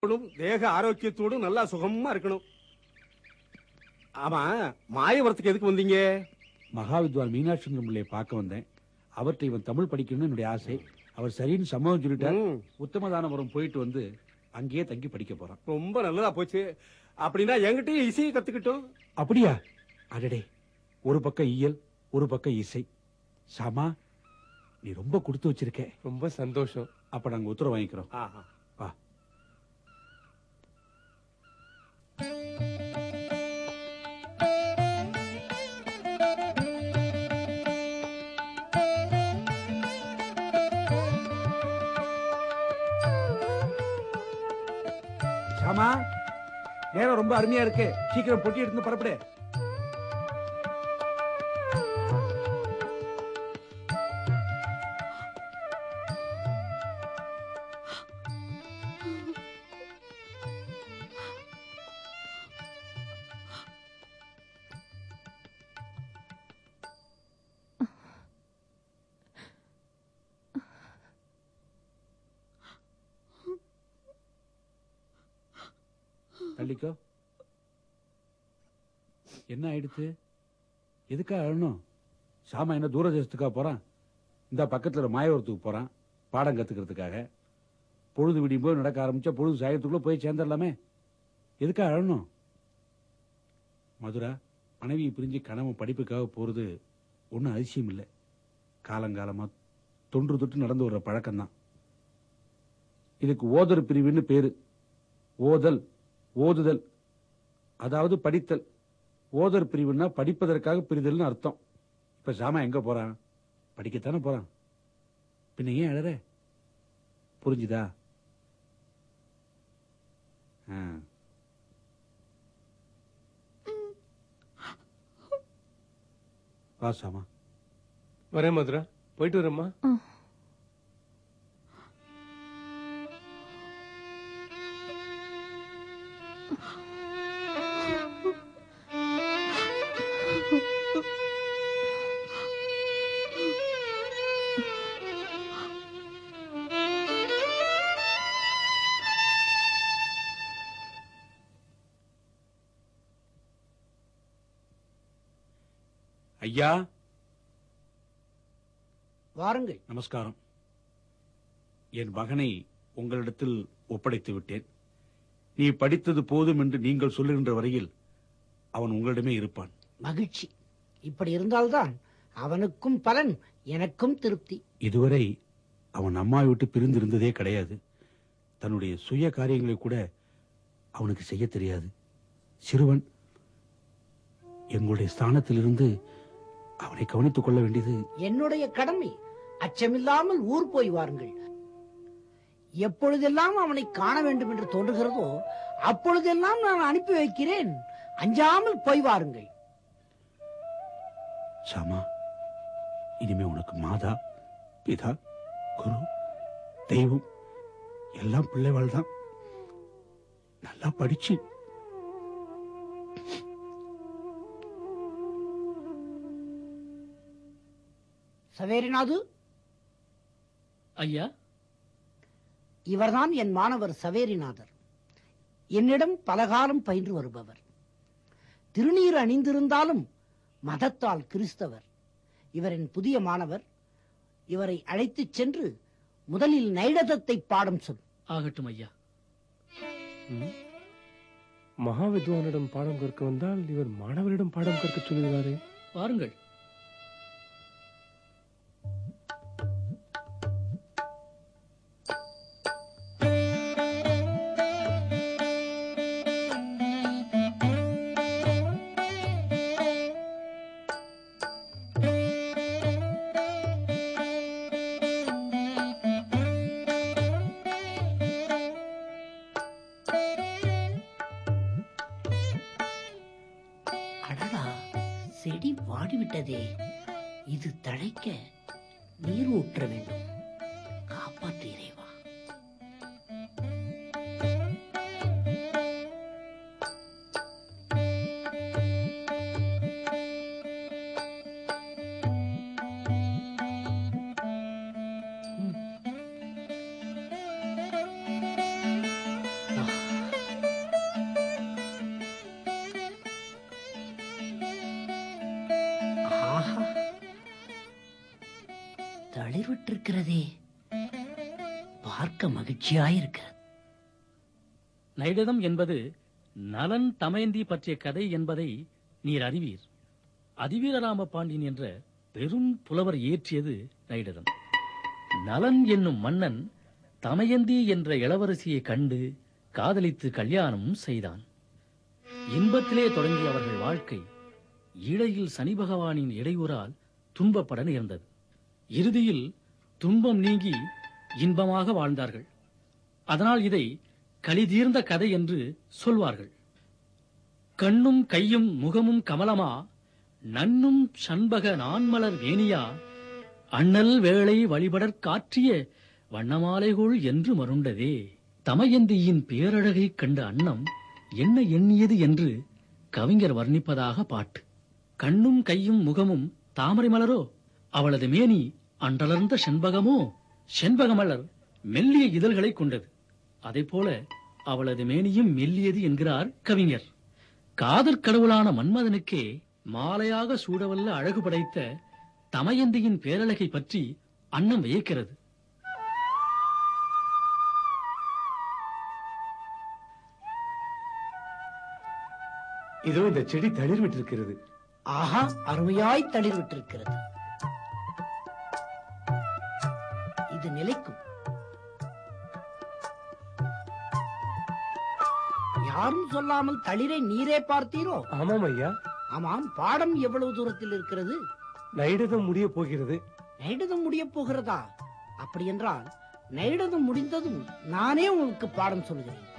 தேக ஆரோக்கியத்தோடும் நல்லா சுகமா இருக்கணும். ஆமா, மாயவரத்துக்கு எதுக்கு வந்தீங்க? மகாவித்வான் மீனாட்சி பிள்ளையை பார்க்க வந்தேன். அவர்கிட்ட இவன் தமிழ் படிக்கணும்னு என்னுடைய ஆசை. அவர் சரின்னு சம்மதம் சொல்லிட்டார். உத்தமதானபுரம் போயிட்டு வந்து அங்கேயே தங்கி படிக்க போறான். ரொம்ப நல்லதா போச்சு. அப்படின்னா என்கிட்டயும் இசையை கத்துக்கிட்டோம். அப்படியா? அடடே, ஒரு பக்கம் இயல், ஒரு பக்கம் இசை. சாமா, நீ ரொம்ப கொடுத்து வச்சிருக்க. ரொம்ப சந்தோஷம். அப்ப நாங்க உத்தரவு வாங்கிக்கிறோம். வா. சாமா, நேரம் ரொம்ப அருமையா இருக்கு. சீக்கிரம் பொட்டி எடுத்து பரப்படு. தள்ளிக்கோ. என்ன ஆயிடுத்து? எதுக்கா அழணும்? சாமா என்ன தூர தேசத்துக்கா போறான்? இந்த பக்கத்துல மாயவரத்துக்கு போறான் பாடம் கத்துக்கிறதுக்காக. பொழுது விடியும் போது நடக்க ஆரம்பிச்சா பொழுது சாயத்துக்குள்ள போய் சேர்ந்துடலாமே. எதுக்கா அழணும்? மதுரா, மனைவியை பிரிஞ்சு கணவன் படிப்புக்காக போறது ஒன்னும் அதிசயம் இல்லை. காலங்காலமா தொன்று தொட்டு நடந்து வர்ற பழக்கம்தான். இதுக்கு ஓதர் பிரிவுன்னு பேரு. ஓதல், ஓதுதல், அதாவது படித்தல். ஓதர் பிரிவுன்னா படிப்பதற்காக பிரிதல்னு அர்த்தம். இப்ப சாமா எங்க போறான்? படிக்கத்தானே போறான். பின்ன ஏன் அழற? புரிஞ்சுதா? வா சாமா. வரேன் மதுரா, போயிட்டு வரேம்மா. ஐயா, வாருங்கள். நமஸ்காரம். என் மகனை உங்களிடத்தில் ஒப்படைத்து விட்டேன். நீ படித்தது போதும் என்று நீங்கள் சொல்லுகின்ற வரையில் அவன் உங்களிடமே இருப்பான். மகிழ்ச்சி. இப்படி இருந்தால்தான் அவனுக்கும் பலன், எனக்கும் திருப்தி. இதுவரை அவன் அம்மாவை விட்டு பிரிந்திருந்ததே கிடையாது. தன்னுடைய சுய காரியங்களை கூட அவனுக்கு செய்ய தெரியாது. சிறுவன். எங்களுடைய ஸ்தானத்திலிருந்து அவனை கவனித்துக் கொள்ள வேண்டியது என்னுடைய கடமை. அச்சமில்லாமல் ஊர் போய் வாருங்கள். எப்பொழுதெல்லாம் அவனை காண வேண்டும் என்று தோன்றுகிறதோ அப்பொழுதெல்லாம் நான் அனுப்பி வைக்கிறேன். அஞ்சாமல் போய் வாருங்கள். சாமா, இனிமே உனக்கு மாதா, பிதா, குரு, தெய்வம் எல்லாம் பிள்ளைவாள் தான். நல்லா படிச்சு சவேரிநாது. ஐயா, இவர்தான் என் மாணவர் சவேரிநாதர். என்னிடம் பலகாலம் பயின்று வருபவர். திருநீர் அணிந்திருந்தாலும் மதத்தால் கிறிஸ்தவர். இவரின் புதிய மாணவர். இவரை அழைத்துச் சென்று முதலில் நைடதத்தை பாடம் சொல். ஆகட்டும் ஐயா. மகாவித்வானிடம் பாடம் கற்க வந்தால் இவர் மாணவரிடம் பாடம் கற்க சொல்லுகிறாரே. வாருங்கள். செடி வாடிவிட்டதே. இது தழைக்க நீர் ஊற்ற வேண்டும். காப்பாற்று இறைவா. தளிர்விட்டிருக்கிறதே, பார்க்க மகிழ்ச்சியாயிருக்கிறது. நைடதம் என்பது நலன் தமயந்தி பற்றிய கதை என்பதை நீர் அறிவீர். அதிவீரராம பாண்டியன் என்ற பெரும் புலவர் இயற்றியது நைடதம். நலன் என்னும் மன்னன் தமயந்தி என்ற இளவரசியை கண்டு காதலித்து கல்யாணமும் செய்தான். இன்பத்திலே தொடங்கிய அவர்கள் வாழ்க்கை இடையில் சனி பகவானின் இடையூறால் துன்பப்பட நேர்ந்தது. இறுதியில் துன்பம் நீங்கி இன்பமாக வாழ்ந்தார்கள். அதனால் இதை களிதீர்ந்த கதை என்று சொல்வார்கள். கண்ணும் கையும் முகமும் கமலமா, நன்னும் சண்பக நான்மலர் வேணியா, அண்ணல் வேளை வழிபடற் காற்றிய வண்ணமாலைகோள் என்று மருண்டதே. தமயந்தியின் பேரழகைக் கண்ட அன்னம் என்ன எண்ணியது என்று கவிஞர் வர்ணிப்பதாக பாட்டு. கண்ணும் கையும் முகமும் தாமரை மலரோ, அவளது மேனி அன்றலர்ந்த செண்பகமோ, செண்பக மலர் மெல்லிய இதழ்களை கொண்டது. அதைப்போல அவளது மேனியும் மெல்லியது என்கிறார் கவிஞர். காதற் கடவுளான மன்மதனுக்கே மாலையாக சூடவல்ல அழகு படைத்த தமயந்தியின் பேரழகை பற்றி அன்னம் வியக்கிறது. இதோ இந்த செடி தளிர் விட்டிருக்கிறது. ஆஹா, அருமையாய் தளிர்விட்டிருக்கிறது. இது நிலைக்கும். யாரும் சொல்லாமல் தளிரை நீரே பார்த்தீரோ? ஆமாம் ஐயா. ஆமாம், பாடம் எவ்வளவு தூரத்தில் இருக்கிறது? நைடதம் முடிய போகிறது. நைடதம் முடிய போகிறதா? அப்படி என்றால் நைடதம் முடிந்ததும் நானே உங்களுக்கு பாடம் சொல்கிறேன்.